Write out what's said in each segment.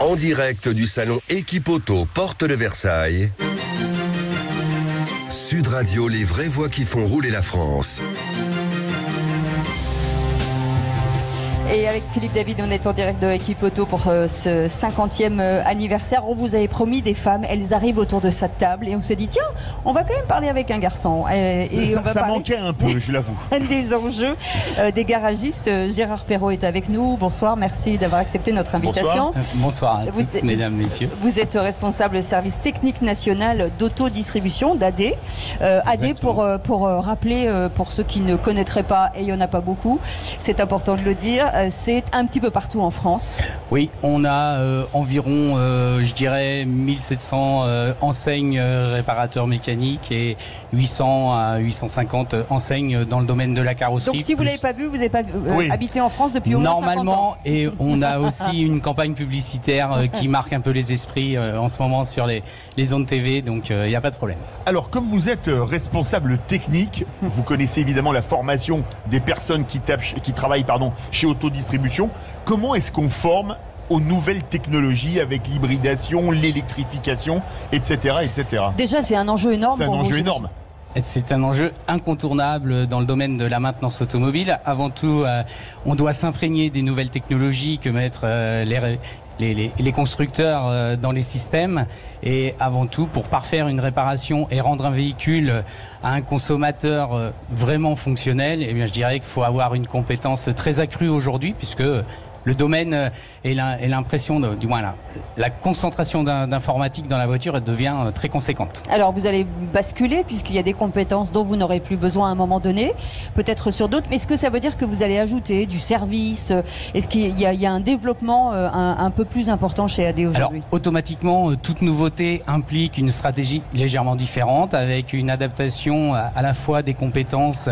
En direct du salon Équipe Auto, porte de Versailles. Sud Radio, les vraies voix qui font rouler la France. Et avec Philippe David, on est en direct de Équipe Auto pour ce 50e anniversaire. On vous avait promis des femmes, elles arrivent autour de cette table et on s'est dit tiens, on va quand même parler avec un garçon. Et ça manquait un peu, je l'avoue. Des enjeux des garagistes. Gérard Perrault est avec nous. Bonsoir, merci d'avoir accepté notre invitation. Bonsoir à tous, mesdames, messieurs. Vous êtes responsable service technique national d'autodistribution, d'AD. AD, pour rappeler, pour ceux qui ne connaîtraient pas, et il n'y en a pas beaucoup, c'est important de le dire, c'est un petit peu partout en France. Oui, on a environ, je dirais, 1700 enseignes réparateurs mécaniques et 800 à 850 enseignes dans le domaine de la carrosserie. Donc si vous ne l'avez pas vu, vous n'avez pas habité en France depuis au moins 50 ans. Normalement, et on a aussi une campagne publicitaire qui marque un peu les esprits en ce moment sur les ondes TV, donc il n'y a pas de problème. Alors, comme vous êtes responsable technique, vous connaissez évidemment la formation des personnes qui travaillent chez Autodistribution. Comment est-ce qu'on forme aux nouvelles technologies avec l'hybridation, l'électrification, etc., etc. Déjà, c'est un enjeu énorme. C'est un enjeu énorme. C'est un enjeu incontournable dans le domaine de la maintenance automobile. Avant tout, on doit s'imprégner des nouvelles technologies que mettent les constructeurs dans les systèmes, et avant tout pour parfaire une réparation et rendre un véhicule à un consommateur vraiment fonctionnel, eh bien, je dirais qu'il faut avoir une compétence très accrue aujourd'hui, puisque le domaine et l'impression, du moins la concentration d'informatique dans la voiture, elle devient très conséquente. Alors vous allez basculer puisqu'il y a des compétences dont vous n'aurez plus besoin à un moment donné, peut-être sur d'autres, mais est-ce que ça veut dire que vous allez ajouter du service? Est-ce qu'il y a un développement un peu plus important chez AD aujourd'hui? Alors automatiquement, toute nouveauté implique une stratégie légèrement différente, avec une adaptation à la fois des compétences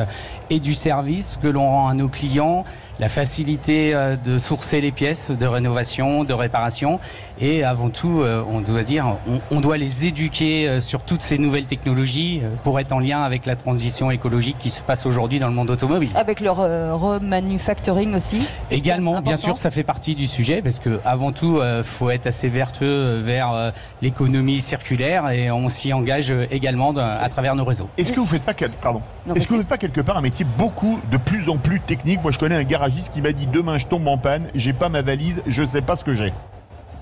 et du service que l'on rend à nos clients, la facilité de sourcer les pièces de rénovation, de réparation, et avant tout, on doit les éduquer sur toutes ces nouvelles technologies pour être en lien avec la transition écologique qui se passe aujourd'hui dans le monde automobile. Avec leur remanufacturing aussi? Également, bien sûr, ça fait partie du sujet, parce que avant tout, faut être assez vertueux vers l'économie circulaire, et on s'y engage également à travers nos réseaux. Est-ce que vous faites pas quelque part un métier de plus en plus technique? Moi, je connais un garagiste qui m'a dit demain je tombe en panne, j'ai pas ma valise, je sais pas ce que j'ai.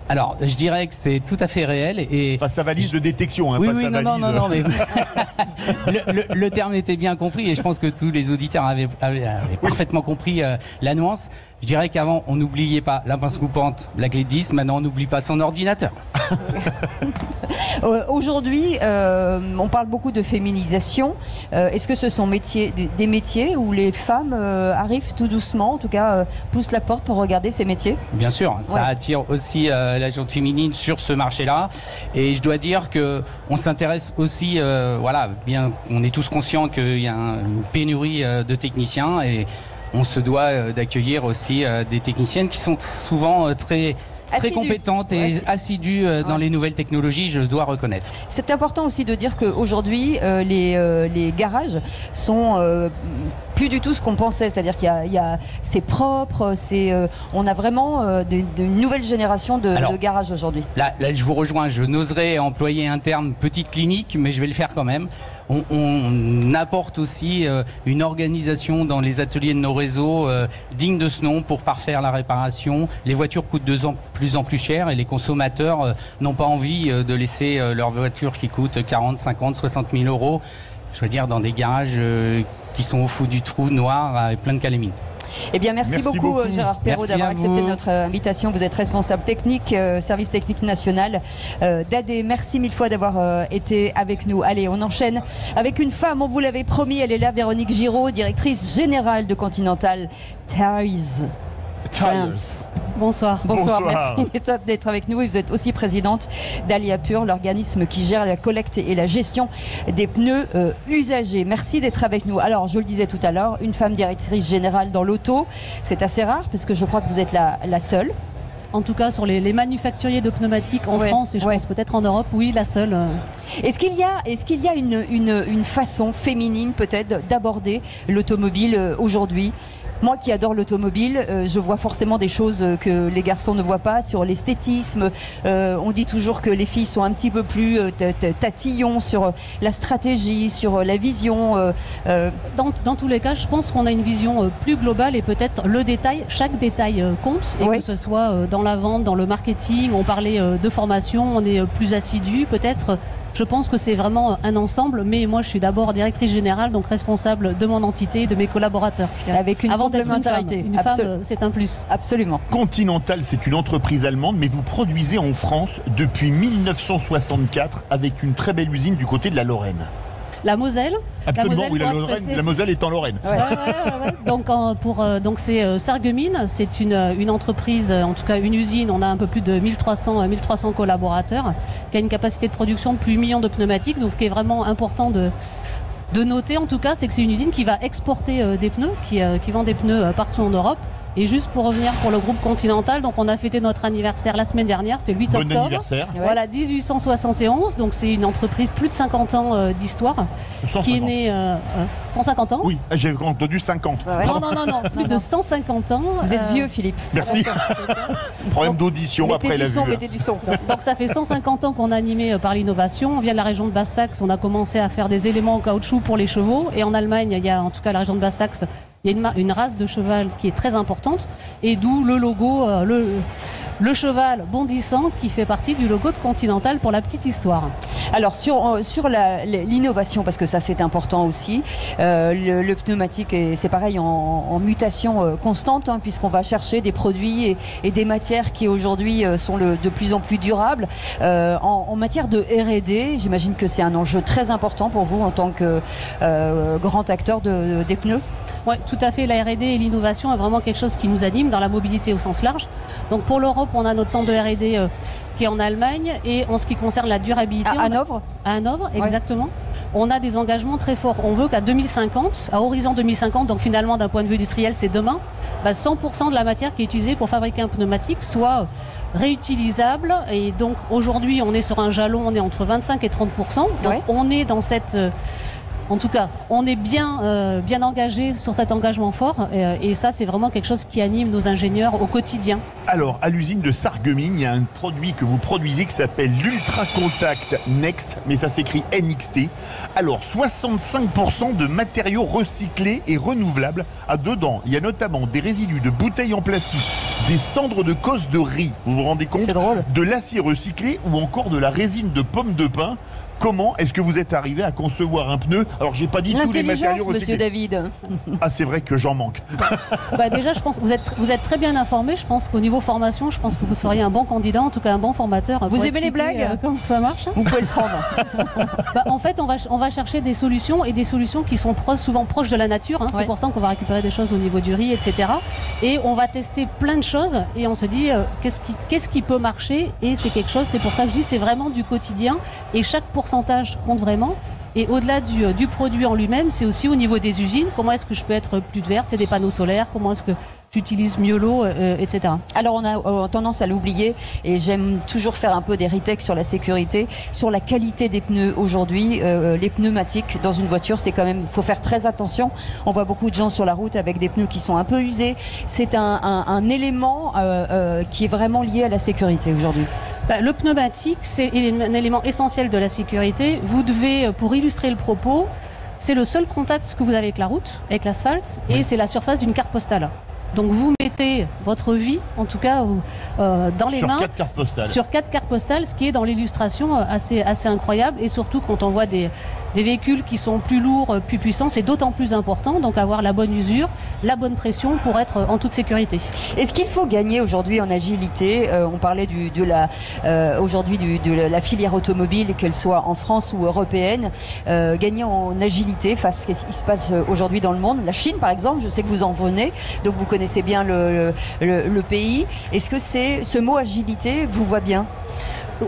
Alors, je dirais que c'est tout à fait réel. Et enfin, sa valise de détection, oui, pas sa valise... Non, mais le terme était bien compris, et je pense que tous les auditeurs avaient parfaitement compris la nuance. Je dirais qu'avant, on n'oubliait pas la pince coupante, la clé de 10, maintenant on n'oublie pas son ordinateur. Aujourd'hui, on parle beaucoup de féminisation. Est-ce que ce sont des métiers où les femmes arrivent tout doucement, en tout cas poussent la porte pour regarder ces métiers? Bien sûr, ça attire aussi la gente féminine sur ce marché-là. Et je dois dire qu'on s'intéresse aussi, bien, on est tous conscients qu'il y a une pénurie de techniciens, et on se doit d'accueillir aussi des techniciennes qui sont souvent très compétentes et assidues dans les nouvelles technologies, je dois reconnaître. C'est important aussi de dire qu'aujourd'hui, les garages sont plus du tout ce qu'on pensait, c'est-à-dire c'est propre, on a vraiment de nouvelles générations de garages aujourd'hui. Là, je vous rejoins, je n'oserais employer un terme petite clinique, mais je vais le faire quand même. On apporte aussi une organisation dans les ateliers de nos réseaux digne de ce nom pour parfaire la réparation. Les voitures coûtent de plus en plus cher, et les consommateurs n'ont pas envie de laisser leur voiture qui coûte 40, 50, 60 000 euros, je veux dire, dans des garages qui sont au fond du trou noir avec plein de calémines. Eh bien, merci beaucoup Gérard Perrault d'avoir accepté notre invitation. Vous êtes responsable technique, service technique national d'AD. Merci mille fois d'avoir été avec nous. Allez, on enchaîne avec une femme, on vous l'avait promis, elle est là, Véronique Giraud, directrice générale de Continental Tires France. Bonsoir. Bonsoir, merci d'être avec nous. Et vous êtes aussi présidente d'Alia Pure, l'organisme qui gère la collecte et la gestion des pneus usagés. Merci d'être avec nous. Alors, je le disais tout à l'heure, une femme directrice générale dans l'auto, c'est assez rare, parce que je crois que vous êtes la seule. En tout cas, sur les manufacturiers de pneumatiques en France, et je pense peut-être en Europe, oui, la seule. Est-ce qu'il y a une façon féminine peut-être d'aborder l'automobile aujourd'hui? Moi qui adore l'automobile, je vois forcément des choses que les garçons ne voient pas sur l'esthétisme. On dit toujours que les filles sont un petit peu plus tatillons sur la stratégie, sur la vision. Dans tous les cas, je pense qu'on a une vision plus globale et peut-être le détail, chaque détail compte. Et que ce soit dans la vente, dans le marketing, on parlait de formation, on est plus assidu peut-être. Je pense que c'est vraiment un ensemble, mais moi je suis d'abord directrice générale, donc responsable de mon entité et de mes collaborateurs. Avec une complémentarité. Une femme, c'est un plus. Absolument. Continental, c'est une entreprise allemande, mais vous produisez en France depuis 1964 avec une très belle usine du côté de la Lorraine. La Moselle. Absolument, oui, la Moselle est en Lorraine. Ouais. Donc c'est Sarreguemines, c'est une entreprise, en tout cas une usine, on a un peu plus de 1300 collaborateurs, qui a une capacité de production de plus de 1 million de pneumatiques, donc ce qui est vraiment important de noter en tout cas, c'est que c'est une usine qui va exporter des pneus, qui vend des pneus partout en Europe. Et juste pour revenir pour le groupe Continental, donc on a fêté notre anniversaire la semaine dernière, c'est le 8 octobre. Bon anniversaire. Voilà, 1871, donc c'est une entreprise plus de 50 ans d'histoire. 150. Qui est née 150 ans. Oui, j'ai entendu 50. Non, plus de 150 ans. Vous êtes vieux, Philippe. Merci. Problème d'audition après la vue. Mettez du son. Donc ça fait 150 ans qu'on est animé par l'innovation. On vient de la région de Basse-Saxe, on a commencé à faire des éléments en caoutchouc pour les chevaux. Et en Allemagne, il y a en tout cas la région de Basse-Saxe, il y a une race de cheval qui est très importante et d'où le logo, le cheval bondissant qui fait partie du logo de Continental pour la petite histoire. Alors sur l'innovation, parce que ça c'est important aussi, le pneumatique c'est pareil en mutation constante, puisqu'on va chercher des produits et des matières qui aujourd'hui sont de plus en plus durables. En matière de R&D, j'imagine que c'est un enjeu très important pour vous en tant que grand acteur des pneus. Oui, tout à fait. La R&D et l'innovation est vraiment quelque chose qui nous anime dans la mobilité au sens large. Donc pour l'Europe, on a notre centre de R&D qui est en Allemagne. Et en ce qui concerne la durabilité... À Hanovre ? À Hanovre, exactement. On a des engagements très forts. On veut qu'à 2050, à horizon 2050, donc finalement d'un point de vue industriel, c'est demain, 100% de la matière qui est utilisée pour fabriquer un pneumatique soit réutilisable. Et donc aujourd'hui, on est sur un jalon, on est entre 25 et 30%. Donc on est dans cette... En tout cas, on est bien engagé sur cet engagement fort et ça, c'est vraiment quelque chose qui anime nos ingénieurs au quotidien. Alors, à l'usine de Sarreguemines, il y a un produit que vous produisez qui s'appelle l'Ultra Contact Next, mais ça s'écrit NXT. Alors, 65% de matériaux recyclés et renouvelables. Dedans, il y a notamment des résidus de bouteilles en plastique, des cendres de cosse de riz, vous vous rendez compte ? C'est drôle. De l'acier recyclé ou encore de la résine de pomme de pin. Comment est-ce que vous êtes arrivé à concevoir un pneu? Alors, j'ai pas dit tous les matériaux recyclés. Monsieur David. Ah, c'est vrai que j'en manque. Déjà, je pense que vous êtes très bien informé. Je pense qu'au niveau formation, je pense que vous feriez un bon candidat, en tout cas un bon formateur. Vous aimez les blagues? Comment ça marche? Vous pouvez le prendre. En fait, on va chercher des solutions et des solutions qui sont souvent proches de la nature. C'est pour ça qu'on va récupérer des choses au niveau du riz, etc. Et on va tester plein de choses et on se dit qu'est-ce qui peut marcher, et c'est quelque chose. C'est pour ça que je dis c'est vraiment du quotidien et chaque pourcentage compte vraiment. Et au-delà du produit en lui-même, c'est aussi au niveau des usines. Comment est-ce que je peux être plus verte? C'est des panneaux solaires. Comment est-ce que j'utilise mieux l'eau, etc. Alors on a tendance à l'oublier et j'aime toujours faire un peu des retakes sur la sécurité, sur la qualité des pneus aujourd'hui. Les pneumatiques dans une voiture, c'est quand même, faut faire très attention. On voit beaucoup de gens sur la route avec des pneus qui sont un peu usés. C'est un élément qui est vraiment lié à la sécurité aujourd'hui. Le pneumatique, c'est un élément essentiel de la sécurité. Vous devez, pour illustrer le propos, c'est le seul contact que vous avez avec la route, avec l'asphalte, et c'est la surface d'une carte postale. Donc vous mettez votre vie, en tout cas, dans les mains. Sur 4 cartes postales. Sur 4 cartes postales, ce qui est dans l'illustration assez incroyable. Et surtout quand on voit des véhicules qui sont plus lourds, plus puissants, c'est d'autant plus important. Donc avoir la bonne usure, la bonne pression pour être en toute sécurité. Est-ce qu'il faut gagner aujourd'hui en agilité? On parlait aujourd'hui de la filière automobile, qu'elle soit en France ou européenne. Gagner en agilité face à ce qui se passe aujourd'hui dans le monde. La Chine, par exemple, je sais que vous en venez, donc vous connaissez bien le pays. Est-ce que ce mot agilité vous voit bien?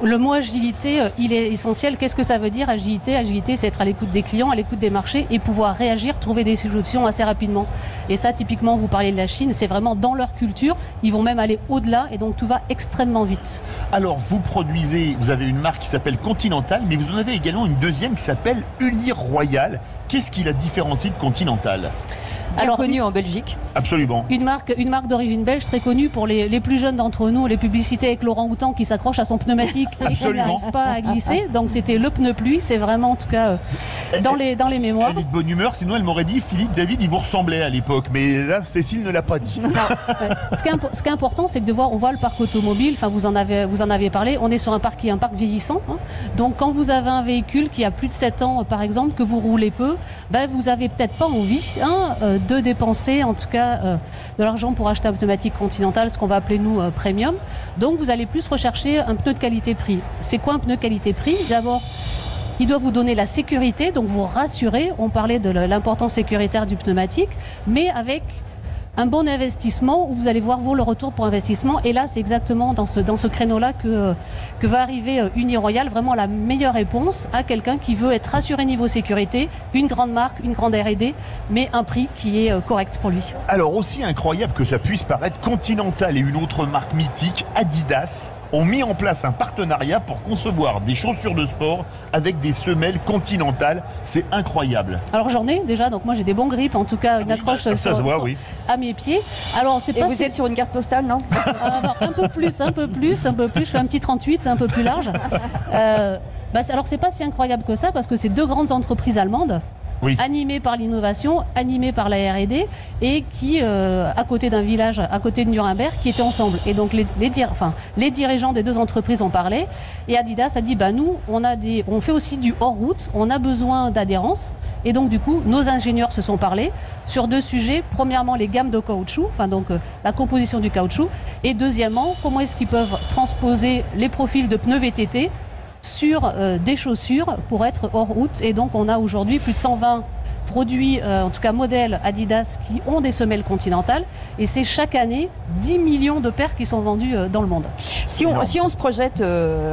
Le mot agilité, il est essentiel. Qu'est-ce que ça veut dire agilité? Agilité, c'est être à l'écoute des clients, à l'écoute des marchés et pouvoir réagir, trouver des solutions assez rapidement. Et ça, typiquement, vous parlez de la Chine, c'est vraiment dans leur culture. Ils vont même aller au-delà et donc tout va extrêmement vite. Alors, vous avez une marque qui s'appelle Continental, mais vous en avez également une deuxième qui s'appelle Uniroyal. Qu'est-ce qui la différencie de Continental? Bien connue en Belgique. Absolument. Une marque d'origine belge très connue pour les plus jeunes d'entre nous, les publicités avec Laurent Houtan qui s'accroche à son pneumatique et qui n'arrive pas à glisser. Donc c'était le pneu pluie, c'est vraiment en tout cas dans les mémoires. Elle est de bonne humeur, sinon elle m'aurait dit Philippe, David, il vous ressemblait à l'époque. Mais là, Cécile ne l'a pas dit. Ce qui est important, c'est que on voit le parc automobile, enfin vous en avez parlé, on est sur un parc qui est un parc vieillissant. Hein. Donc quand vous avez un véhicule qui a plus de 7 ans, par exemple, que vous roulez peu, vous avez peut-être pas envie de dépenser en tout cas de l'argent pour acheter un pneumatique Continental, ce qu'on va appeler nous premium. Donc vous allez plus rechercher un pneu de qualité-prix. C'est quoi un pneu de qualité-prix? D'abord, il doit vous donner la sécurité, donc vous rassurer. On parlait de l'importance sécuritaire du pneumatique, mais avec un bon investissement où vous allez voir le retour pour investissement. Et là, c'est exactement dans ce créneau-là que va arriver Uniroyal, vraiment la meilleure réponse à quelqu'un qui veut être rassuré niveau sécurité, une grande marque, une grande R&D, mais un prix qui est correct pour lui. Alors aussi incroyable que ça puisse paraître, Continental et une autre marque mythique, Adidas, ont mis en place un partenariat pour concevoir des chaussures de sport avec des semelles Continental. C'est incroyable. Alors j'en ai déjà, donc moi j'ai des bons grips, en tout cas une accroche à mes pieds. Alors, et vous êtes sur une carte postale, non? Un peu plus. Je fais un petit 38, c'est un peu plus large. Alors c'est pas si incroyable que ça parce que c'est deux grandes entreprises allemandes. Oui. Animé par l'innovation, animé par la R&D et qui, à côté d'un village, à côté de Nuremberg, qui étaient ensemble. Et donc les dirigeants des deux entreprises en parlaient et Adidas a dit nous, on fait aussi du hors-route, on a besoin d'adhérence. Et donc du coup, nos ingénieurs se sont parlé sur deux sujets. Premièrement, les gammes de caoutchouc, la composition du caoutchouc. Et deuxièmement, comment est-ce qu'ils peuvent transposer les profils de pneus VTT sur des chaussures pour être hors route. Et donc on a aujourd'hui plus de 120 produits, en tout cas modèles Adidas, qui ont des semelles continentales. Et c'est chaque année 10 millions de paires qui sont vendues dans le monde. Si on se projette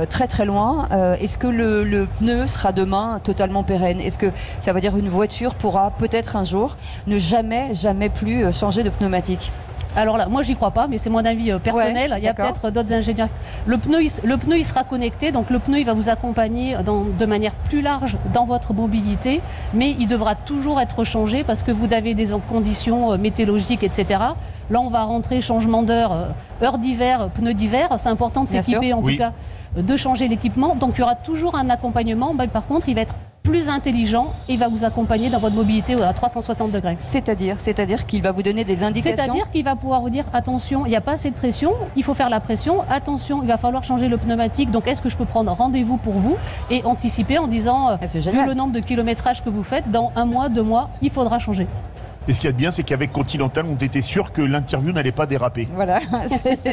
très très loin, est-ce que le pneu sera demain totalement pérenne? Est-ce que ça veut dire une voiture pourra peut-être un jour ne jamais plus changer de pneumatique? Alors là, moi j'y crois pas, mais c'est mon avis personnel. Ouais, il y a peut-être d'autres ingénieurs. Le pneu il sera connecté, donc le pneu il va vous accompagner de manière plus large dans votre mobilité, mais il devra toujours être changé parce que vous avez des conditions météorologiques, etc. Là on va rentrer changement d'heure, heure d'hiver, pneus d'hiver. C'est important de s'équiper en tout cas, de changer l'équipement. Donc il y aura toujours un accompagnement. Par contre, il va être plus intelligent et va vous accompagner dans votre mobilité à 360 degrés. C'est-à-dire qu'il va vous donner des indications. C'est-à-dire qu'il va pouvoir vous dire attention, il n'y a pas assez de pression, il faut faire la pression, attention, il va falloir changer le pneumatique, donc est-ce que je peux prendre rendez-vous pour vous et anticiper en disant, vu le nombre de kilométrage que vous faites, dans 1 mois, 2 mois, il faudra changer. Et ce qu'il y a de bien, c'est qu'avec Continental, on était sûr que l'interview n'allait pas déraper. Voilà,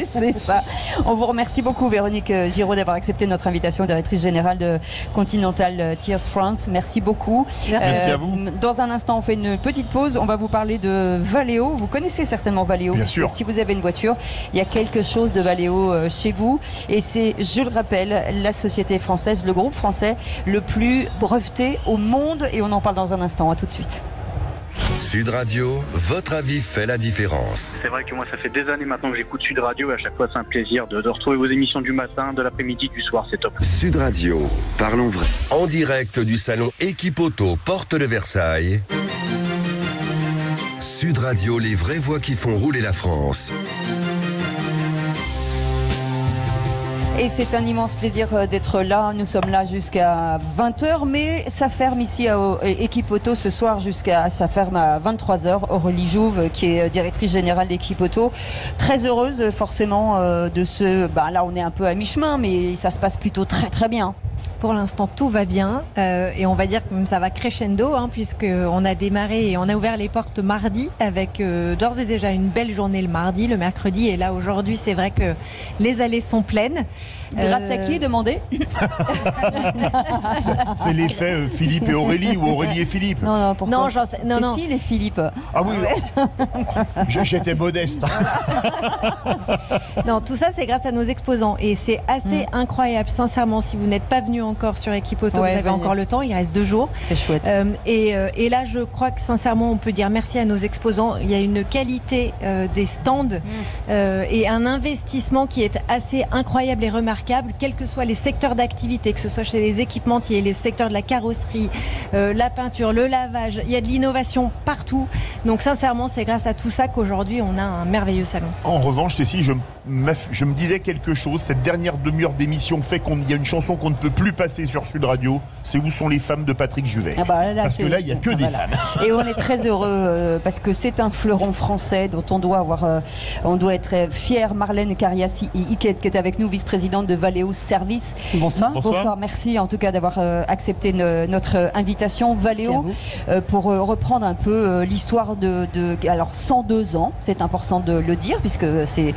c'est ça. On vous remercie beaucoup, Véronique Giraud, d'avoir accepté notre invitation, directrice générale de Continental Tiers France. Merci beaucoup. Merci à vous. Dans un instant, on fait une petite pause. On va vous parler de Valeo. Vous connaissez certainement Valeo. Bien sûr. Si vous avez une voiture, il y a quelque chose de Valeo chez vous. Et c'est, je le rappelle, la société française, le groupe français le plus breveté au monde. Et on en parle dans un instant. À tout de suite. Sud Radio, votre avis fait la différence. C'est vrai que moi, ça fait des années maintenant que j'écoute Sud Radio et à chaque fois, c'est un plaisir de retrouver vos émissions du matin, de l'après-midi, du soir, c'est top. Sud Radio, parlons vrai. En direct du salon Equipauto, porte de Versailles. Sud Radio, les vraies voix qui font rouler la France. Et c'est un immense plaisir d'être là. Nous sommes là jusqu'à 20h, mais ça ferme ici à Equipauto ce soir ça ferme à 23h. Aurélie Jouve, qui est directrice générale d'Equipauto, très heureuse forcément de là on est un peu à mi-chemin, mais ça se passe plutôt très très bien. Pour l'instant, tout va bien et on va dire que ça va crescendo puisqu'on a démarré et on a ouvert les portes mardi avec d'ores et déjà une belle journée le mardi, le mercredi. Et là, aujourd'hui, c'est vrai que les allées sont pleines. Grâce à qui, demandez? C'est l'effet Philippe et Aurélie ou Aurélie et Philippe. Non, pourquoi? Non, Cécile et Philippe. Ah oui, j'étais modeste. Non, tout ça, c'est grâce à nos exposants et c'est assez incroyable, sincèrement. Si vous n'êtes pas venu en encore sur Equipoto, Ouais, vous avez encore le temps, il reste 2 jours. C'est chouette. Et là, je crois que sincèrement, on peut dire merci à nos exposants. Il y a une qualité des stands et un investissement qui est assez incroyable et remarquable, quels que soient les secteurs d'activité, que ce soit chez les équipementiers, les secteurs de la carrosserie, la peinture, le lavage. Il y a de l'innovation partout. Donc sincèrement, c'est grâce à tout ça qu'aujourd'hui, on a un merveilleux salon. En revanche, Cécile, je me disais quelque chose. Cette dernière demi-heure d'émission fait qu'il y a une chanson qu'on ne peut plus passer sur Sud Radio. C'est Où sont les femmes de Patrick Juvet. Parce que là, il n'y a que des femmes. Et on est très heureux parce que c'est un fleuron français dont on doit être fier. Marlène Carias-Iquet qui est avec nous, vice-présidente de Valeo Service. Bonsoir. Bonsoir. Merci en tout cas d'avoir accepté notre invitation. Valeo, pour reprendre un peu l'histoire alors 102 ans, c'est important de le dire puisque c'est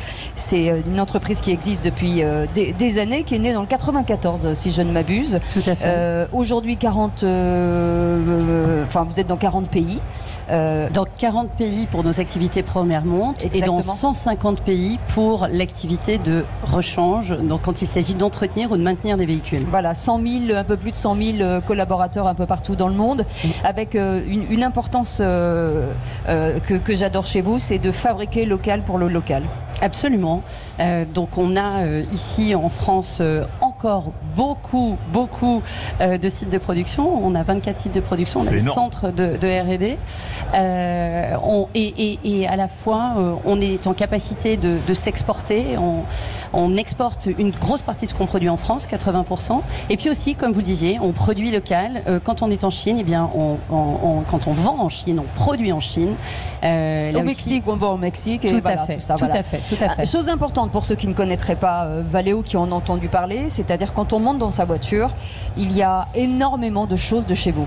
une entreprise qui existe depuis des années, qui est née dans le 94 si je ne m'abuse. Tout à fait. Aujourd'hui vous êtes dans 40 pays. Dans 40 pays pour nos activités première monte. Exactement. Et dans 150 pays pour l'activité de rechange, donc quand il s'agit d'entretenir ou de maintenir des véhicules. Voilà, un peu plus de 100 000 collaborateurs un peu partout dans le monde, avec une importance que j'adore chez vous, c'est de fabriquer local pour le local. Absolument. Donc on a ici en France encore beaucoup de sites de production. On a 24 sites de production, on a des centres de R&D. Et à la fois, on est en capacité de s'exporter. On exporte une grosse partie de ce qu'on produit en France, 80%. Et puis aussi, comme vous le disiez, on produit local. Quand on est en Chine, eh bien, quand on vend en Chine, on produit en Chine. Au Mexique, on vend au Mexique. Tout à fait. Chose importante pour ceux qui ne connaîtraient pas Valeo, qui en ont entendu parler, c'est-à-dire quand on monte dans sa voiture, il y a énormément de choses de chez vous.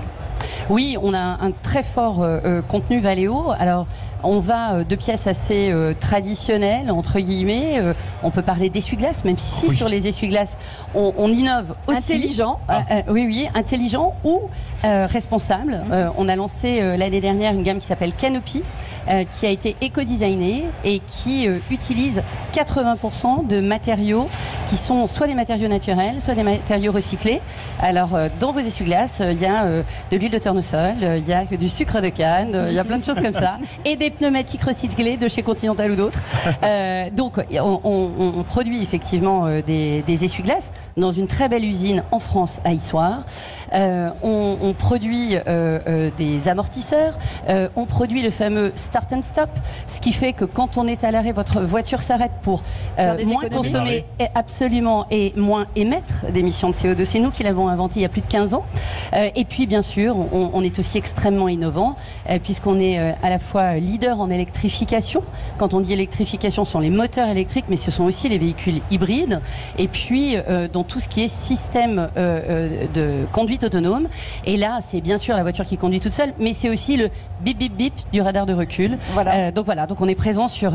Oui, on a un très fort contenu Valeo. Alors, on va de pièces assez traditionnelles, entre guillemets. On peut parler d'essuie-glace, même si sur les essuie-glaces, on innove aussi. Intelligent. Oui, intelligent ou responsable. On a lancé l'année dernière une gamme qui s'appelle Canopy, qui a été éco-designée et qui utilise 80% de matériaux qui sont soit des matériaux naturels, soit des matériaux recyclés. Alors, dans vos essuie-glaces, il y a de l'huile de tournesol, il y a du sucre de canne, il y a plein de choses comme ça. Et des pneumatiques recyclés de chez Continental ou d'autres. Donc, on produit effectivement des essuie-glaces dans une très belle usine en France, à Issoire. On produit des amortisseurs. On produit le fameux start and stop, ce qui fait que quand on est à l'arrêt, votre voiture s'arrête pour moins consommer absolument et moins émettre d'émissions de CO2. C'est nous qui l'avons inventé il y a plus de 15 ans. Et puis, bien sûr, on est aussi extrêmement innovant puisqu'on est à la fois leader en électrification. Quand on dit électrification, ce sont les moteurs électriques, mais ce sont aussi les véhicules hybrides. Et puis, dans tout ce qui est système de conduite autonome. Et là, c'est bien sûr la voiture qui conduit toute seule, mais c'est aussi le bip bip bip du radar de recul. Voilà. Donc on est présent sur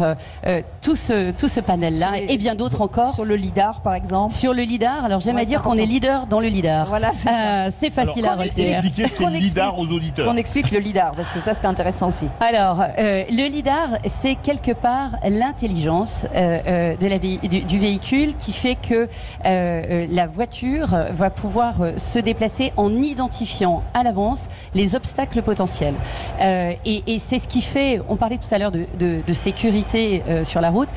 tout ce panel-là et bien d'autres encore. Sur le lidar, par exemple. Sur le lidar, alors j'aime à dire qu'on est leader dans le lidar. Voilà, c'est facile à retenir. Expliquer ce qu'est le lidar aux auditeurs. On explique le lidar, parce que ça c'était intéressant aussi. Alors, le lidar, c'est quelque part l'intelligence du véhicule qui fait que la voiture va pouvoir se déplacer en identifiant à l'avance les obstacles potentiels. Et c'est ce qui fait, on parlait tout à l'heure de sécurité sur la route.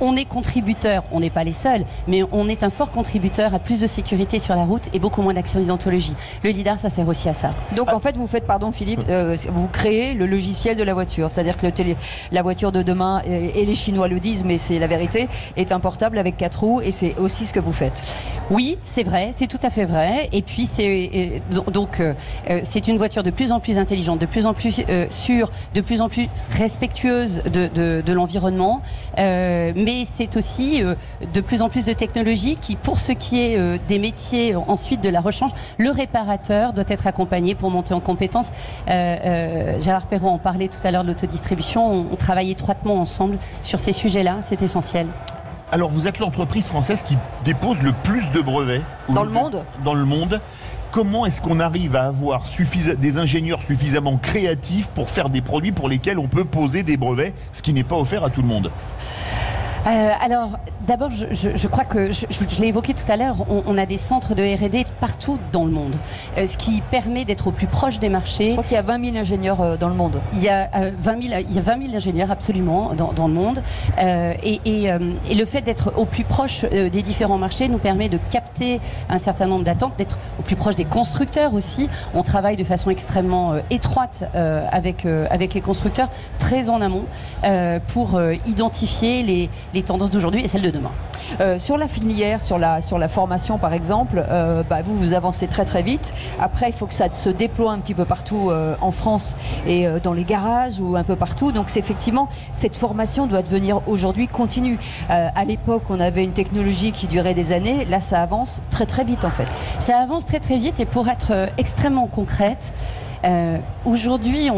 On est contributeur, on n'est pas les seuls, mais on est un fort contributeur à plus de sécurité sur la route et beaucoup moins d'accidentologie. Le lidar, ça sert aussi à ça. Donc en fait, vous faites, pardon Philippe, vous créez le logiciel de la voiture. C'est-à-dire que la voiture de demain, et les Chinois le disent, mais c'est la vérité, est un portable avec 4 roues et c'est aussi ce que vous faites. Oui, c'est vrai, c'est tout à fait vrai. Et puis c'est une voiture de plus en plus intelligente, de plus en plus sûre, de plus en plus respectueuse de l'environnement. Mais c'est aussi de plus en plus de technologies qui, pour ce qui est des métiers ensuite de la rechange, le réparateur doit être accompagné pour monter en compétences. Gérard Perrault en parlait tout à l'heure de l'autodistribution. On travaille étroitement ensemble sur ces sujets-là, c'est essentiel. Alors vous êtes l'entreprise française qui dépose le plus de brevets dans le monde. Dans le monde. Comment est-ce qu'on arrive à avoir des ingénieurs suffisamment créatifs pour faire des produits pour lesquels on peut poser des brevets, ce qui n'est pas offert à tout le monde? Alors, d'abord, je crois que, je l'ai évoqué tout à l'heure, on a des centres de R&D partout dans le monde, ce qui permet d'être au plus proche des marchés. Je crois qu'il y a 20 000 ingénieurs dans le monde. Il y a 20 000 ingénieurs absolument dans le monde. Et le fait d'être au plus proche des différents marchés nous permet de capter un certain nombre d'attentes, d'être au plus proche des constructeurs aussi. On travaille de façon extrêmement étroite avec les constructeurs, très en amont, pour identifier les tendances d'aujourd'hui et celles de demain. Sur la filière, sur la formation par exemple, vous avancez très très vite. Après, il faut que ça se déploie un petit peu partout en France et dans les garages ou un peu partout. Donc c'est effectivement, cette formation doit devenir aujourd'hui continue. À l'époque, on avait une technologie qui durait des années. Là, ça avance très très vite en fait. Ça avance très très vite et pour être extrêmement concrète, aujourd'hui,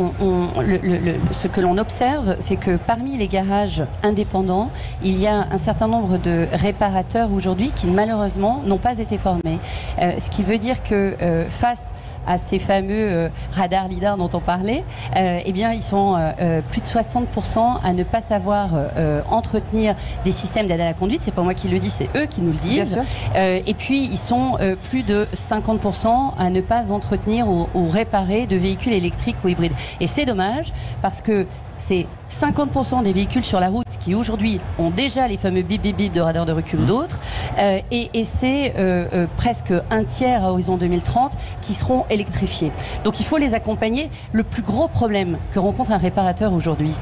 ce que l'on observe, c'est que parmi les garages indépendants, il y a un certain nombre de réparateurs aujourd'hui qui malheureusement n'ont pas été formés. Ce qui veut dire que face à ces fameux radars lidar dont on parlait, eh bien ils sont plus de 60% à ne pas savoir entretenir des systèmes d'aide à la conduite. C'est pas moi qui le dis, c'est eux qui nous le disent. Et puis ils sont plus de 50% à ne pas entretenir ou réparer de véhicules électriques ou hybrides. Et c'est dommage parce que c'est 50% des véhicules sur la route qui aujourd'hui ont déjà les fameux bip bip bip de radar de recul ou d'autres, et c'est presque un tiers à horizon 2030 qui seront électrifiés. Donc il faut les accompagner. Le plus gros problème que rencontre un réparateur aujourd'hui,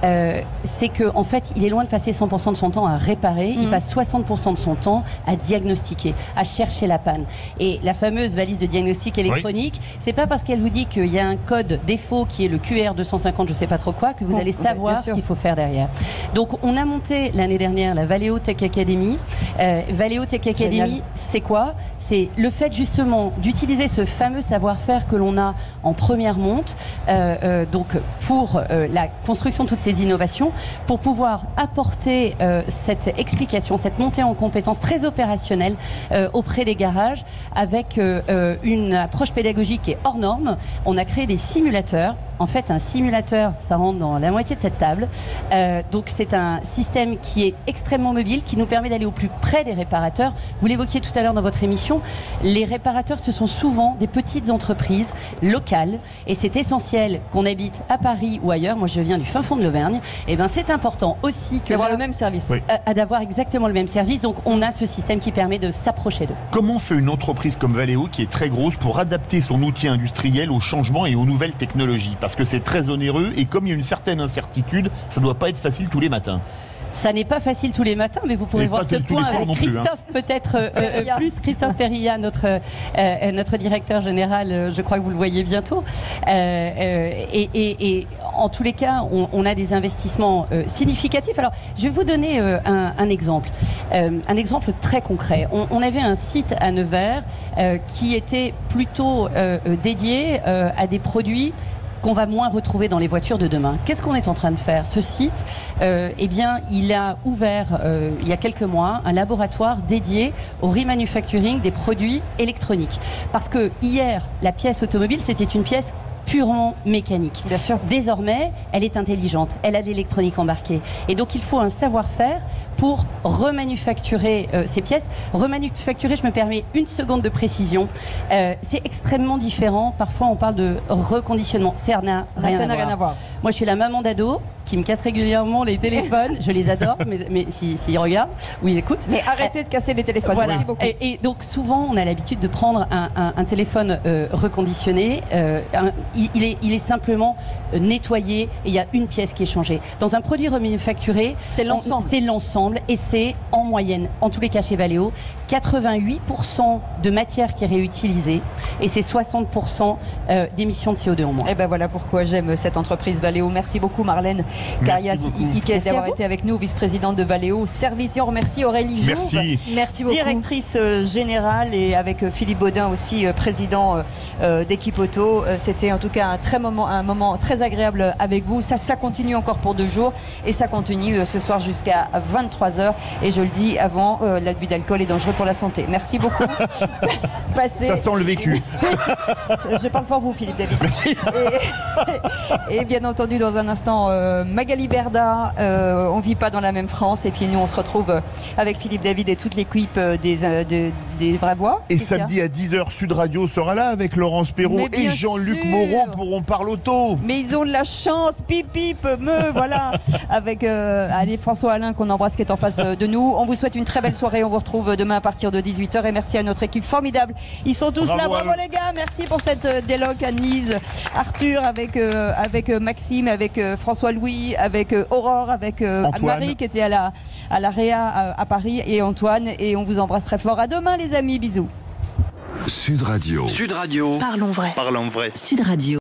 c'est qu'en fait il est loin de passer 100% de son temps à réparer, il passe 60% de son temps à diagnostiquer, à chercher la panne. Et la fameuse valise de diagnostic électronique, c'est pas parce qu'elle vous dit qu'il y a un code défaut qui est le QR 250 je sais pas trop quoi que vous allez savoir ce qu'il faut faire derrière. Donc on a monté l'année dernière la Valeo Tech Academy. Valeo Tech Academy, c'est quoi? C'est le fait justement d'utiliser ce fameux savoir-faire que l'on a en première monte, donc pour la construction de toutes ces innovations, pour pouvoir apporter cette explication, cette montée en compétences très opérationnelle auprès des garages avec une approche pédagogique qui est hors norme. On a créé des simulateurs. En fait, un simulateur, ça rentre dans la moitié de cette table. Donc, c'est un système qui est extrêmement mobile, qui nous permet d'aller au plus près des réparateurs. Vous l'évoquiez tout à l'heure dans votre émission. Les réparateurs, ce sont souvent des petites entreprises locales. Et c'est essentiel qu'on habite à Paris ou ailleurs. Moi, je viens du fin fond de l'Auvergne. Et ben, c'est important aussi d'avoir le même service. D'avoir exactement le même service. Donc, on a ce système qui permet de s'approcher d'eux. Comment fait une entreprise comme Valeo, qui est très grosse, pour adapter son outil industriel aux changements et aux nouvelles technologies? Parce que c'est très onéreux et comme il y a une certaine incertitude, ça ne doit pas être facile tous les matins. Ça n'est pas facile tous les matins, mais vous pourrez voir ce point avec Christophe, peut-être plus. Christophe Perilla, notre directeur général, je crois que vous le voyez bientôt. Et en tous les cas, on a des investissements significatifs. Alors, je vais vous donner un exemple très concret. On avait un site à Nevers qui était plutôt dédié à des produits qu'on va moins retrouver dans les voitures de demain. Qu'est-ce qu'on est en train de faire? Ce site, eh bien, il a ouvert il y a quelques mois un laboratoire dédié au remanufacturing des produits électroniques. Parce que hier, la pièce automobile, c'était une pièce purement mécanique. Bien sûr. Désormais, elle est intelligente, elle a de l'électronique embarquée. Et donc, il faut un savoir-faire pour remanufacturer ces pièces. Remanufacturer, je me permets une seconde de précision, c'est extrêmement différent. Parfois, on parle de reconditionnement. Ça n'a rien à voir. Moi, je suis la maman d'ado qui me casse régulièrement les téléphones. Je les adore, mais s'ils regardent ou ils écoutent. Mais arrêtez de casser les téléphones. Voilà. Merci beaucoup. Et donc, souvent, on a l'habitude de prendre un téléphone reconditionné. Il est simplement nettoyé et il y a une pièce qui est changée. Dans un produit remanufacturé, c'est l'ensemble. C'est l'ensemble et c'est en moyenne, en tous les cas chez Valeo, 88% de matière qui est réutilisée et c'est 60% d'émissions de CO2 en moins. Et ben voilà pourquoi j'aime cette entreprise Valeo. Merci beaucoup Marlène Carias-Iquet d'avoir été avec nous, vice-présidente de Valeo Service. Et on remercie Aurélie Jouve, merci beaucoup, directrice générale, et avec Philippe Baudin aussi, président d'Équipe Auto. C'était en tout cas un moment très agréable avec vous. Ça continue encore pour 2 jours et ça continue ce soir jusqu'à 23h. Et je le dis avant, l'abus d'alcool est dangereux pour la santé. Merci beaucoup. Ça sent le vécu. Je parle pour vous, Philippe David. Et bien entendu, dans un instant, Magali Berda, on vit pas dans la même France. Et puis nous, on se retrouve avec Philippe David et toute l'équipe des Vraies Voix. Et samedi à 10h, Sud Radio sera là avec Laurence Perrault et Jean-Luc Moreau pour On Parle Auto. Mais ils ont de la chance, pip pip, voilà, avec François Alain qu'on embrasse qui est en face de nous. On vous souhaite une très belle soirée. On vous retrouve demain à partir de 18h et merci à notre équipe formidable. Ils sont tous là, bravo les gars. Merci pour cette déloc, Anne-Lise, Arthur avec Maxime, avec François-Louis, avec Aurore, avec Anne-Marie qui était à la Réa à Paris et Antoine. Et on vous embrasse très fort. À demain les amis, bisous. Sud Radio. Sud Radio. Parlons vrai. Parlons vrai. Sud Radio.